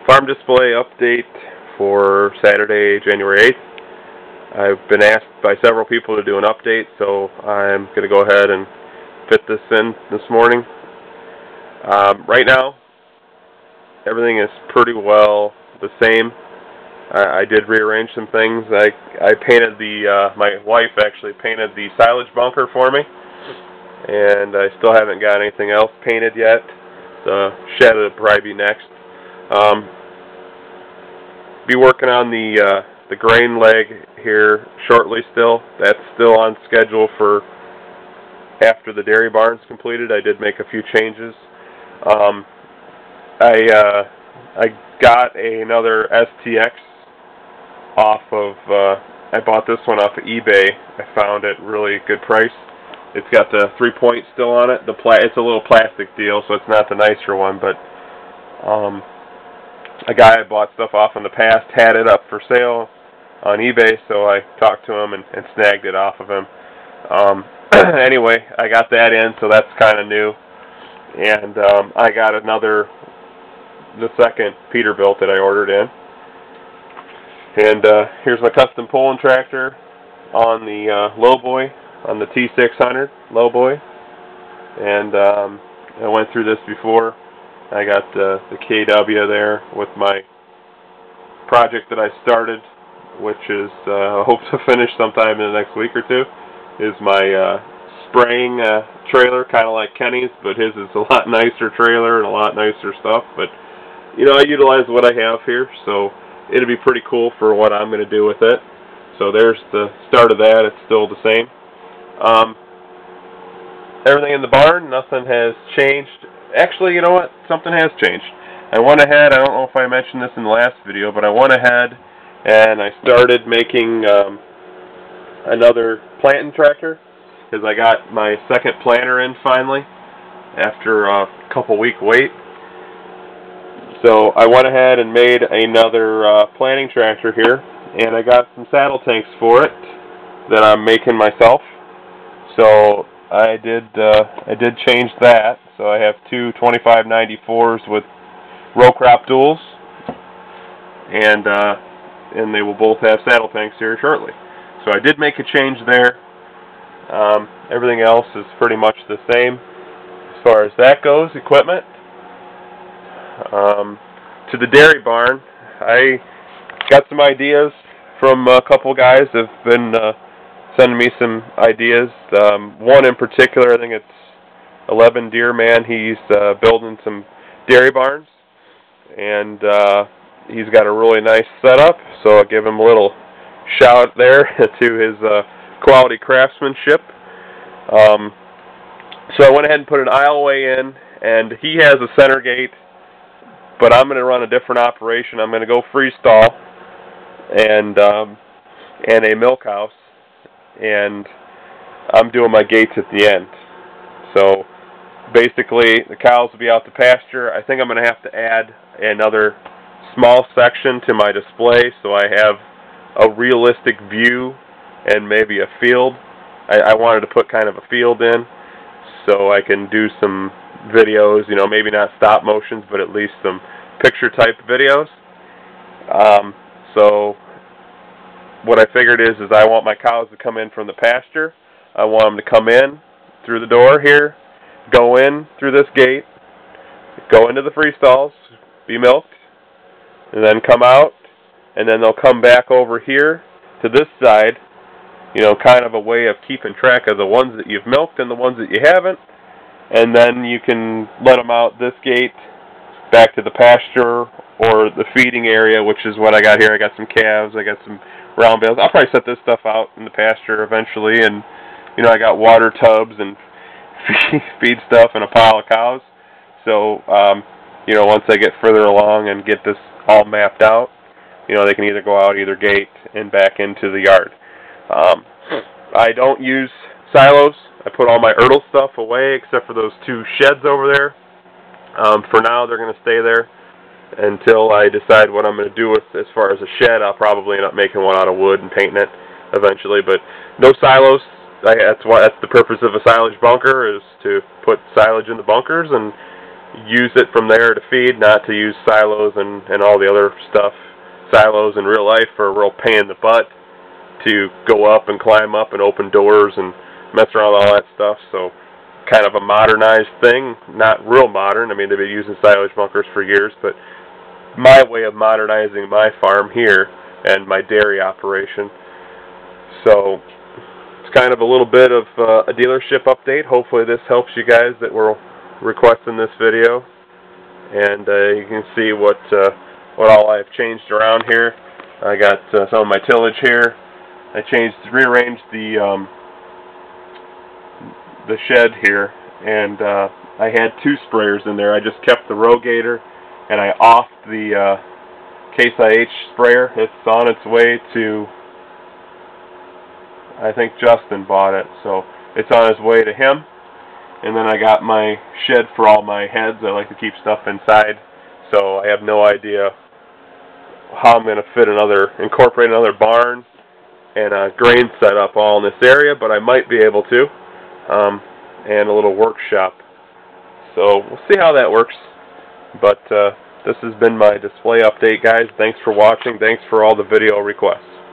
Farm display update for Saturday, January 8th. I've been asked by several people to do an update, so I'm going to go ahead and fit this in this morning. Right now, everything is pretty well the same. I did rearrange some things. I painted my wife actually painted the silage bunker for me, and I still haven't got anything else painted yet. The shed will probably be next. Be working on the grain leg here shortly still. That's still on schedule for after the dairy barn's completed. I did make a few changes. I got another STX off of, I bought this one off of eBay. I found it really good price. It's got the 3-point still on it. It's a little plastic deal, so it's not the nicer one, but a guy I bought stuff off in the past had it up for sale on eBay, so I talked to him and snagged it off of him. Anyway, I got that in, so that's kind of new. And I got the second Peterbilt that I ordered in. And here's my custom pulling tractor on the lowboy, on the T600 lowboy. And I went through this before. I got the KW there with my project that I started, which is I hope to finish sometime in the next week or two, is my spraying trailer, kind of like Kenny's, but his is a lot nicer trailer and a lot nicer stuff. But, you know, I utilize what I have here, so it'll be pretty cool for what I'm going to do with it. So there's the start of that. It's still the same. Everything in the barn, nothing has changed. Actually, you know what? Something has changed. I went ahead, I don't know if I mentioned this in the last video, but I went ahead and I started making another planting tractor, because I got my second planter in finally after a couple week wait. So I went ahead and made another planting tractor here, and I got some saddle tanks for it that I'm making myself. So I did change that. So I have two 2594s with row crop duals, and they will both have saddle tanks here shortly. So I did make a change there. Everything else is pretty much the same as far as that goes, equipment. To the dairy barn, I got some ideas from a couple guys that have been sending me some ideas. One in particular, I think it's 11 Deer Man. He's building some dairy barns, and he's got a really nice setup, so I'll give him a little shout there to his quality craftsmanship. So I went ahead and put an aisleway in, and he has a center gate, but I'm going to run a different operation. I'm going to go freestall and a milk house, and I'm doing my gates at the end. So basically, the cows will be out to pasture. I think I'm going to have to add another small section to my display so I have a realistic view and maybe a field. I wanted to put kind of a field in so I can do some videos, you know, maybe not stop motions, but at least some picture type videos. So what I figured is I want my cows to come in from the pasture. I want them to come in through the door here, go in through this gate, go into the free stalls, be milked, and then come out, and then they'll come back over here to this side, you know, kind of a way of keeping track of the ones that you've milked and the ones that you haven't, and then you can let them out this gate back to the pasture or the feeding area, which is what I got here. I got some calves, I got some round bales. I'll probably set this stuff out in the pasture eventually, and, you know, I got water tubs and feed stuff and a pile of cows. So, you know, once I get further along and get this all mapped out, you know, they can either go out either gate and back into the yard. I don't use silos. I put all my Ertl stuff away except for those two sheds over there. For now, they're going to stay there until I decide what I'm going to do with as far as a shed. I'll probably end up making one out of wood and painting it eventually, but no silos. That's the purpose of a silage bunker, is to put silage in the bunkers, and use it from there to feed, not to use silos and all the other stuff. Silos in real life are a real pain in the butt to go up and climb up and open doors and mess around with all that stuff. So kind of a modernized thing, not real modern. I mean, they've been using silage bunkers for years, but my way of modernizing my farm here and my dairy operation. So it's kind of a little bit of a dealership update. Hopefully this helps you guys that were requesting this video, and you can see what all I've changed around here. I got some of my tillage here. I rearranged the shed here, and I had 2 sprayers in there. I just kept the Rogator, and I offed the Case IH sprayer. It's on its way to, I think Justin bought it, so it's on its way to him. And then I got my shed for all my heads. I like to keep stuff inside, so I have no idea how I'm going to incorporate another barn and a grain setup all in this area, but I might be able to, and a little workshop. So we'll see how that works. But this has been my display update, guys. Thanks for watching. Thanks for all the video requests.